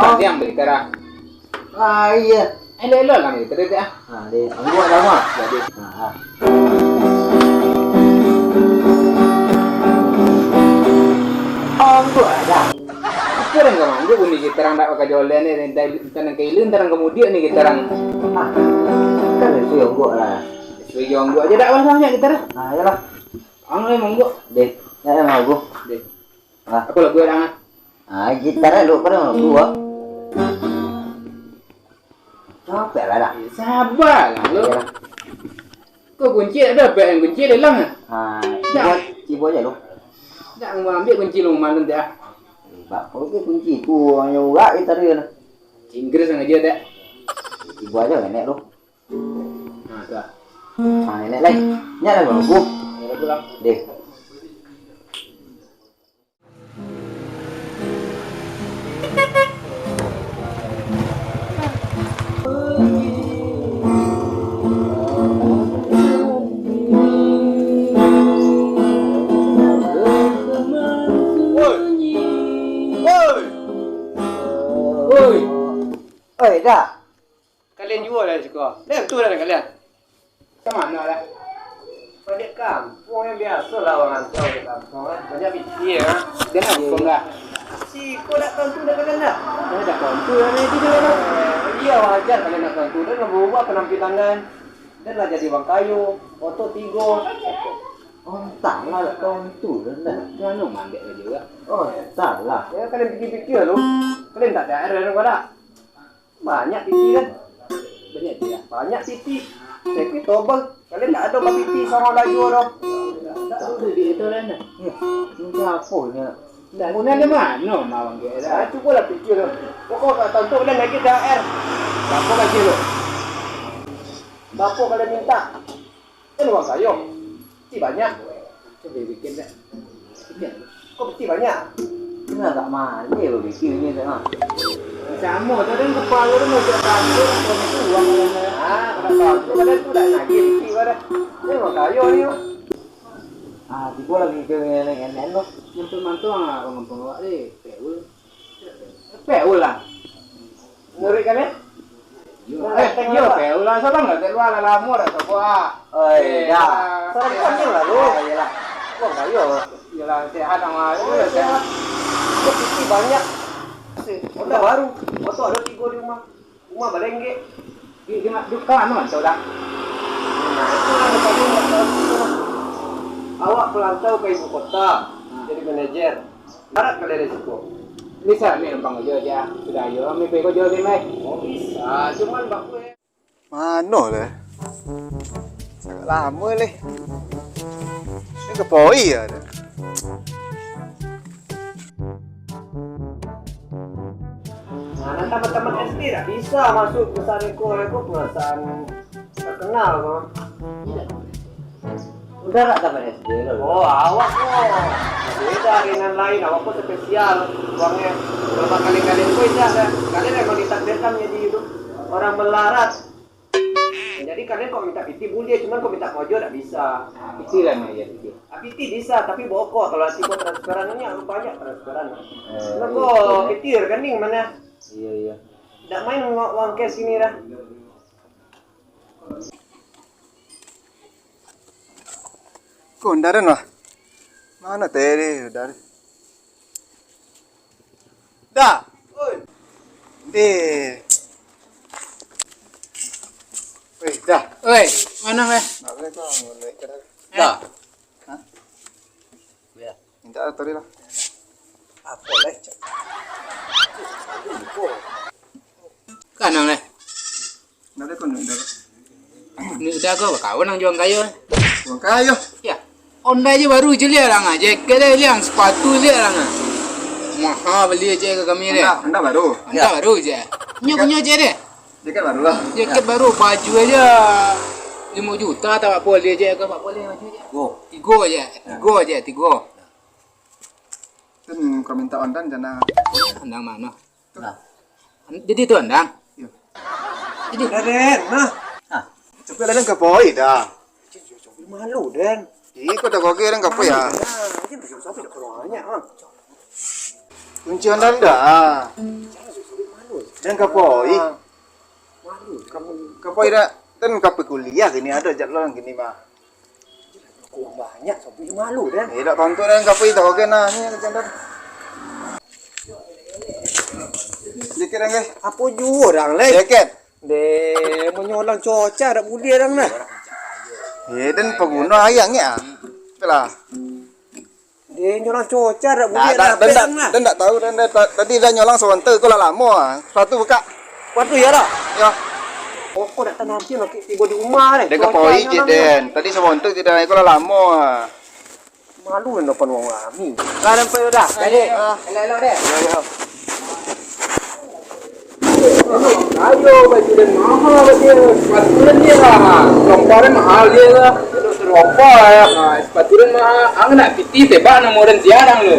mati yang beli kara. Iya. Lo lah gitu deh ah. Nah, di gua dah mah. Jadi. Nah. Gua ada. Kira nggak mangga bunyi kita orang tak pakai jualan ni, tanang kailin, tanang kemudian ni kita orang. Kan itu yang gua lah. Sebagai orang gua aja tak masalahnya kita lah. Nah, iyalah. Ang emang gua. Deh, ya mau gua. Deh. Ah, Aku lah gua orang. gitarnya lu pada gua. Capek lah dah. Sabar lah lo. Kau kunci ada apa yang kunci dalam ah? Cibo aja lu. Tak mau ambil kunci lu malam dah. Bak, oke kunci tu hanya juga gitar dia. Inggris aja dah. Cibo aja nenek lu. Nah, dah. Nah, nenek lagi. Nyala gua gua. Ya pulang. Deh. Oi, dah. Kalian juga dah sekolah. Dah betul dah kalian. Sama mana dah? Balik kampung yang biasa lah orang antau di kampung kan. Banyak pikir ha. Dia nak hukum dah. Si kau nak tentu dah kalian dah. Dia dah kontu dah ni dia dah. Iya wajar kalian nak tentu. Dan nak berubah penampilan dan lah jadi bang kayu, foto tigo. Oh, tak lah kau tu dah. Mana mandek aja juga. Oh, tak lah. Ya kalian pikir-pikir lu. Kalian tak ada air kau dah. Banyak pipi kan. Banyak dia. Banyak pipi. Tapi tobel. Kalian tak ada pipi sama laju dah. Tak ada di itu lah nak. Ini apa ni? Dah guna dia mana mawang dia dah. Cuba lah pikir lu. Pokok tak tentu kalian lagi dah air. Berapa gaji lu? Berapa kalian minta? Kan uang kayu. Peti banyak. Coba bikin dah. Bikin. Kok peti banyak? Ini agak mahal dia berfikirnya tak. Sama tu kan kepala tu mau tak tahu kau ni uang mana. Kalau tahu kalian tu dah nak peti pada. Ini uang kayu ni. Tiba lagi ke nenek lu. Mantu ah orang pengawak ni. Peul. Peul lah. Ngeri kan ya? Yo peul lah sabang lah keluar lah lama dah sebuah. Oi, dah. Serempannya lah lu. Iyalah. Uang kayu. Yalah sehat sama lu sehat. Kok peti banyak? Udah baru. Waktu ada 3 di rumah. Rumah berengge. Gimana duka mana tahu dah. Awak pelantau ke ibu kota. Jadi manajer. Barat kalian risiko. Bisa ni empang aja sudah yo mi pe ko jo ni mai. Oh bisa. Cuman baku ya. Mana lah? Sangat lama leh. Ini kepoi ya. Nah, teman-teman SD tak bisa masuk pesan Eko perasaan terkenal kan? Udah tak dapat SD lu. Oh awak kok beda dengan lain, awak kok spesial uangnya berapa kali-kali kok ada. Kalian memang ditakdirkan jadi hidup orang melarat. Jadi kalian kok minta piti boleh, cuman kok minta mojo tak bisa. Piti lah mai jadi. Piti bisa, tapi bokok kalau tiko transferan ini harus banyak transferan. Nah kok piti rekening mana? Iya. Tak main uang cash ini dah. Kau ndaran lah. Mana tadi dari? Dah. Oi. Weh, dah. Oi, mana weh? Boleh kau boleh kira. Dah. Hah? Ya. Minta tadi lah. Apa leh? Kanang leh. Nanti kau nak dah. Ni udah kau kawan nang juang kayu. Buang kayu. Ya. Honda aja baru je lihat lang aja. Kena lihat sepatu lihat lang. Mahal beli aja ke kami deh. Anda baru. Honda baru je. Punya je deh. Jaket baru lah. Jaket baru, baju aja 5 juta tak boleh je ke tak boleh baju je. Tiga aja. Kan kau minta ondan jangan. Andang mana? Nah. Jadi tu andang. Jadi Den, nah. Cepet lah ke poi dah. Malu Den. Ikut dah kau kira apa ya? Ini bersama-sama tak keluarnya kan. Kunci ondan dah. Dan kapoi. Kapoi dah. Dan kapoi kuliah gini ada jalan gini mah. Kurang banyak, sampai malu dan. Tak tonton dan kapoi tahu kena ni jangan. Jaket dah guys. Apa juga orang leh? Jaket. De menyolang cuaca dak boleh orang nah. Dan pengguna ayang ya. Itulah. De nyolang cuaca dak boleh Dan tak tahu dan tadi dah nyolang sebentar kau lah lama. Satu buka. Waktu ya dah. Ya. Oh, kau dak tanam sih nak tiba di rumah deh. Dia kapoi je den. Tadi sebentar tidak kau lah lama. Malu nak depan orang kami. Dah sampai dah. Jadi, elok-elok deh. Ya. Ayo baju dan mahal dia. Sepatu dia lah. Lombarnya mahal dia lah. Itu serompa ya. Sepatu dan mahal. Ang nak piti tebak nama orang tiarang lo.